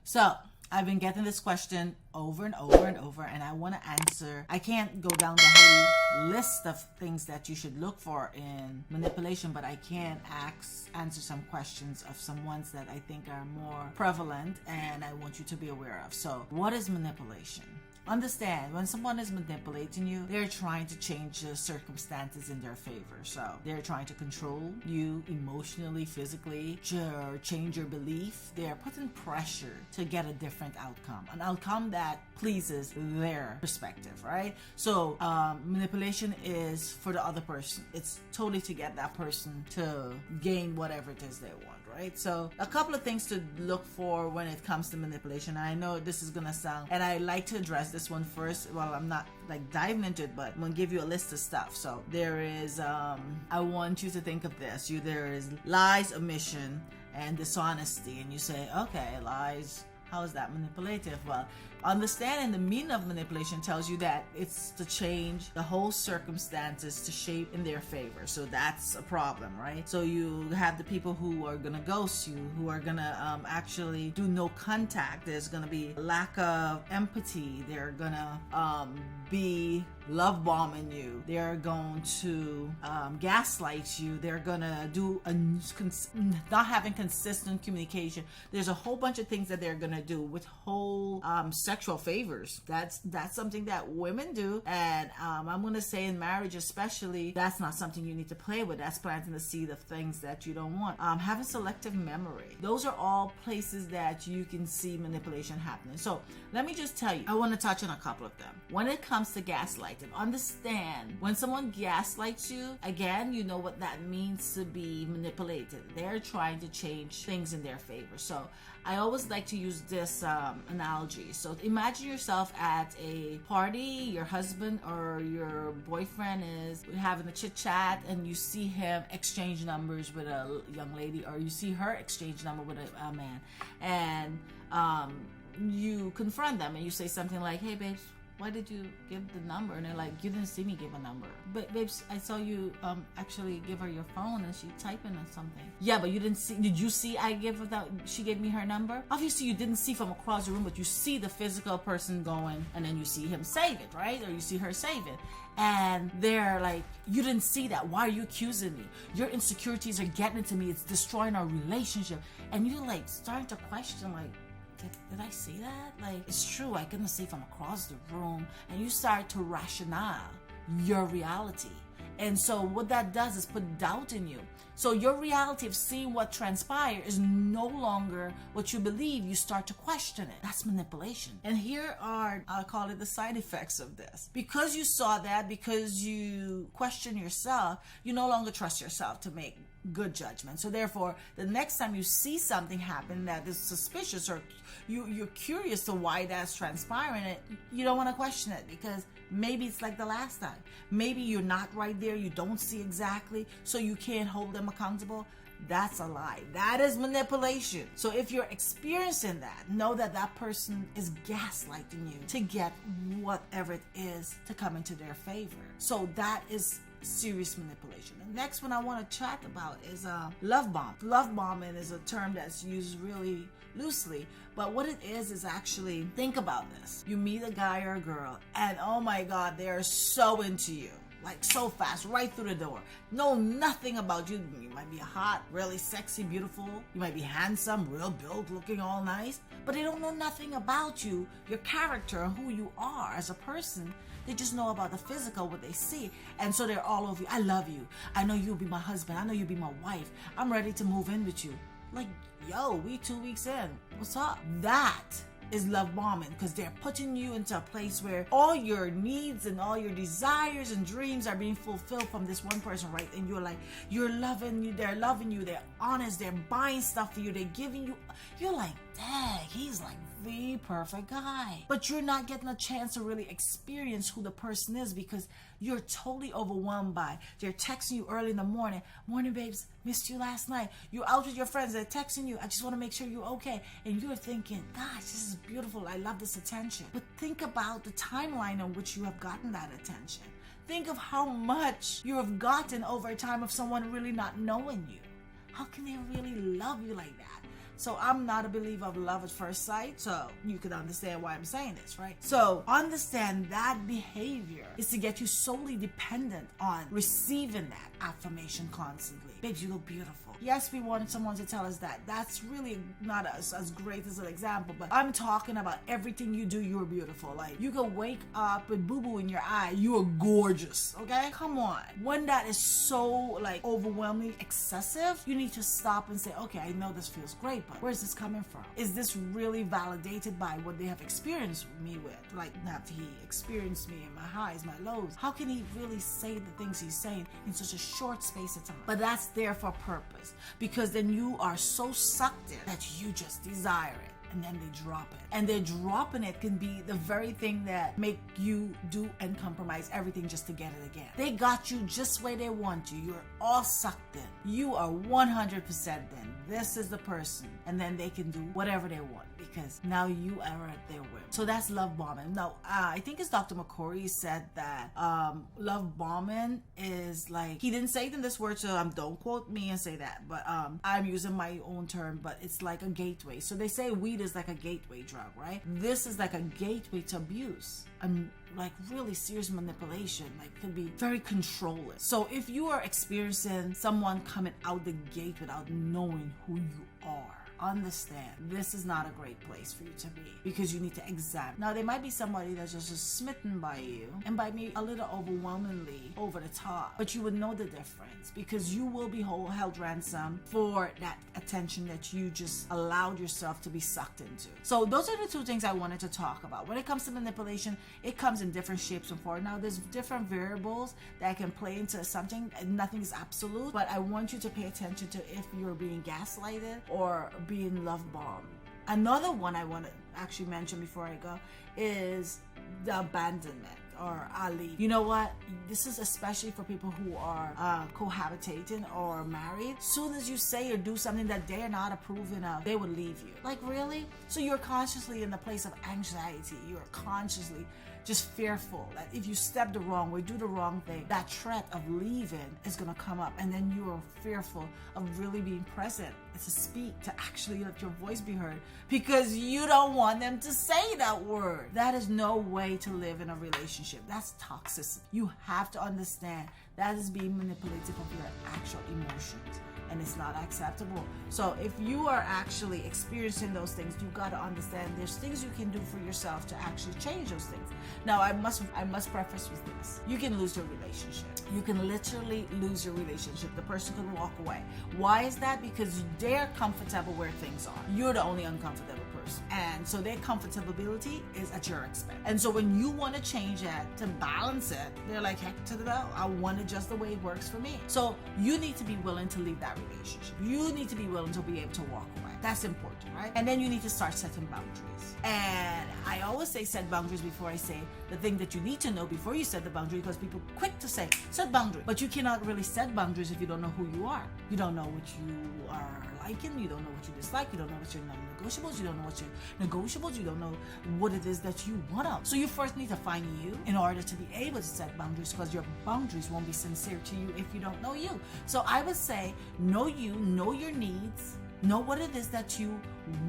So I've been getting this question over and over and over, and I want to answer. I can't go down the whole list of things that you should look for in manipulation, but I can answer some questions of some ones that I think are more prevalent and I want you to be aware of. So, what is manipulation? Understand, when someone is manipulating you, they're trying to change the circumstances in their favor. So they're trying to control you emotionally, physically, or change your belief. They're putting pressure to get a different outcome, an outcome that pleases their perspective, right? So manipulation is for the other person. It's totally to get that person to gain whatever it is they want, right? So a couple of things to look for when it comes to manipulation. I know this is gonna sound, and I like to address this one first. Well, I'm not like diving into it, but I'm gonna give you a list of stuff. So there is I want you to think of this. There is lies, omission, and dishonesty. And you say, okay, lies, how is that manipulative? Well, understanding the meaning of manipulation tells you that it's to change the whole circumstances to shape in their favor. So that's a problem, right? So you have the people who are gonna ghost you, who are gonna actually do no contact. There's gonna be a lack of empathy. They're gonna be love bombing you. They're going to gaslight you. They're gonna do not having consistent communication. There's a whole bunch of things that they're gonna do with whole sexual favors. That's something that women do, and I'm gonna say in marriage especially, that's not something you need to play with. That's planting the seed of things that you don't want. Having selective memory. Those are all places that you can see manipulation happening. So let me just tell you, I want to touch on a couple of them. When it comes to gaslighting, understand when someone gaslights you, again, you know what that means to be manipulated. They're trying to change things in their favor. So I always like to use this analogy. So imagine yourself at a party, your husband or your boyfriend is having a chit chat, and you see him exchange numbers with a young lady, or you see her exchange number with a man, and you confront them and you say something like, hey babes, why did you give the number? And they're like, you didn't see me give a number. But babes, I saw you actually give her your phone and she typing or something. Yeah, but you didn't see, did you see she gave me her number? Obviously you didn't see from across the room, but you see the physical person going, and then you see him save it, right? Or you see her save it. And they're like, you didn't see that. Why are you accusing me? Your insecurities are getting into me. It's destroying our relationship. And you're like starting to question, like, did I see that? Like, it's true, I couldn't see from across the room. And you start to rationale your reality. And so what that does is put doubt in you. So your reality of seeing what transpired is no longer what you believe. You start to question it. That's manipulation. And here are, I'll call it the side effects of this. Because you saw that, because you question yourself, you no longer trust yourself to make good judgment. So therefore, the next time you see something happen that is suspicious, or you're curious to why that's transpiring, you don't want to question it, because maybe it's like the last time. Maybe you're not right there, you don't see exactly, so you can't hold them accountable. That's a lie. That is manipulation. So if you're experiencing that, know that that person is gaslighting you to get whatever it is to come into their favor. So that is serious manipulation. The next one I want to chat about is love bomb. Love bombing is a term that's used really loosely, but what it is actually, think about this. You meet a guy or a girl, and oh my God, they're so into you. Like so fast, right through the door. Know nothing about you. You might be hot, really sexy, beautiful. You might be handsome, real built, looking all nice. But they don't know nothing about you, your character, and who you are as a person. They just know about the physical, what they see. And so they're all over you. I love you. I know you'll be my husband. I know you'll be my wife. I'm ready to move in with you. Like, yo, we 2 weeks in. What's up? That is love bombing, because they're putting you into a place where all your needs and all your desires and dreams are being fulfilled from this one person, right? And you're like, you're loving you, they're loving you, they're honest, they're buying stuff for you, they're giving you, you're like, dang, he's like the perfect guy. But you're not getting a chance to really experience who the person is, because you're totally overwhelmed by, they're texting you early in the morning, babes, missed you last night. You're out with your friends, they're texting you, I just want to make sure you're okay. And you're thinking, gosh, this is beautiful, I love this attention. But think about the timeline on which you have gotten that attention. Think of how much you have gotten over time of someone really not knowing you. How can they really love you like that? So I'm not a believer of love at first sight. So you can understand why I'm saying this, right? So understand that behavior is to get you solely dependent on receiving that affirmation constantly. Babe, you look beautiful. Yes, we wanted someone to tell us that. That's really not as great as an example, but I'm talking about everything you do, you're beautiful. Like, you can wake up with boo-boo in your eye, you are gorgeous, okay? Come on. When that is so, like, overwhelmingly excessive, you need to stop and say, okay, I know this feels great, but where's this coming from? Is this really validated by what they have experienced me with? Like, have he experienced me in my highs, my lows? How can he really say the things he's saying in such a short space of time? But that's there for a purpose, because then you are so sucked in that you just desire it. And then they drop it. And they're dropping it can be the very thing that make you do and compromise everything just to get it again. They got you just where they want you. You're all sucked in. You are 100% in. This is the person. And then they can do whatever they want because now you are at their whim. So that's love bombing. Now, I think it's Dr. McCory said that love bombing is like, he didn't say it in this word, so don't quote me and say that, but I'm using my own term, but it's like a gateway. So they say weed is like a gateway drug, right? This is like a gateway to abuse and like really serious manipulation, like could be very controlling. So if you are experiencing someone coming out the gate without knowing who you are, understand this is not a great place for you to be, because you need to examine. Now, there might be somebody that's just smitten by you, and by me a little overwhelmingly over the top, but you would know the difference because you will be held ransom for that attention that you just allowed yourself to be sucked into. So those are the two things I wanted to talk about. When it comes to manipulation, it comes in different shapes and forms. Now, there's different variables that can play into something. Nothing is absolute, but I want you to pay attention to if you're being gaslighted or being love bombed. Another one I want to actually mention before I go is the abandonment or Ali. You know what? This is especially for people who are cohabitating or married. Soon as you say or do something that they're not approving of, they will leave you. Like, really? So you're consciously in the place of anxiety. You're consciously just fearful that if you step the wrong way, do the wrong thing, that threat of leaving is going to come up, and then you are fearful of really being present, to speak, to actually let your voice be heard, because you don't want them to say that word. That is no way to live in a relationship. That's toxicity. You have to understand that is being manipulative of your actual emotions, and it's not acceptable. So if you are actually experiencing those things, you got to understand there's things you can do for yourself to actually change those things. Now, I must preface with this. You can lose your relationship. You can literally lose your relationship. The person can walk away. Why is that? Because they're comfortable where things are. You're the only uncomfortable person. And so their comfortability is at your expense. And so when you want to change that to balance it, they're like, heck to the no, I want it just the way it works for me. So you need to be willing to leave that relationship. You need to be willing to be able to walk away. That's important, right? And then you need to start setting boundaries. And I always say set boundaries before I say the thing that you need to know before you set the boundary, because people are quick to say set boundaries, but you cannot really set boundaries if you don't know who you are. You don't know what you are liking, you don't know what you dislike, you don't know what's your non-negotiables, you don't know what's your negotiables, you don't know what it is that you want out. So you first need to find you in order to be able to set boundaries, because your boundaries won't be sincere to you if you don't know you. So I would say know you, know your needs, know what it is that you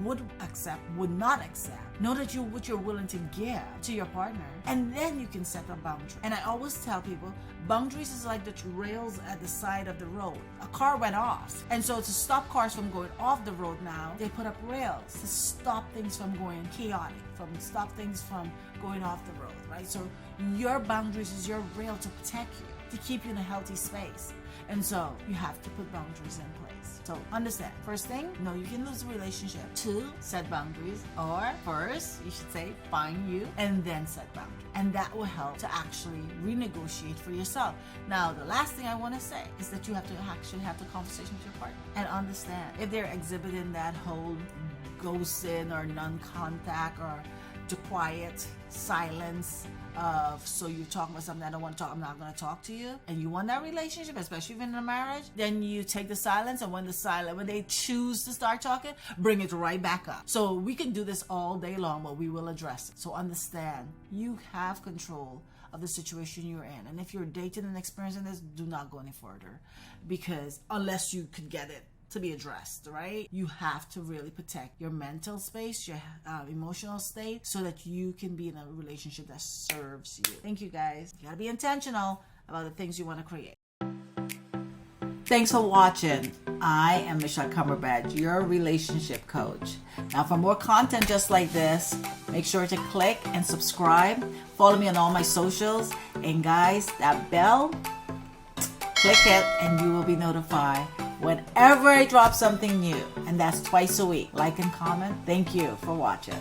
would accept, would not accept. Know that what you're willing to give to your partner, and then you can set a boundary. And I always tell people, boundaries is like the rails at the side of the road. A car went off, and so to stop cars from going off the road now, they put up rails to stop things from going chaotic, stop things from going off the road, right? So your boundaries is your rail to protect you, to keep you in a healthy space. And so you have to put boundaries in place. So understand, first thing, know you can lose a relationship. 2, set boundaries. Or first, you should say, find you, and then set boundaries. And that will help to actually renegotiate for yourself. Now, the last thing I want to say is that you have to actually have the conversation with your partner and understand if they're exhibiting that whole ghosting or non-contact or the quiet silence of, so you're talking about something I don't want to talk, I'm not going to talk to you, and you want that relationship, especially if in a marriage, then you take the silence, and when they choose to start talking, bring it right back up. So we can do this all day long, but we will address it. So understand, you have control of the situation you're in, and if you're dating and experiencing this, do not go any further, because unless you could get it to be addressed, right? You have to really protect your mental space, your emotional state, so that you can be in a relationship that serves you. Thank you, guys. You gotta be intentional about the things you want to create. Thanks for watching. I am Michelle Cumberbatch, your relationship coach. Now, for more content just like this, make sure to click and subscribe. Follow me on all my socials. And guys, that bell, click it and you will be notified whenever I drop something new. And that's twice a week. Like and comment. Thank you for watching.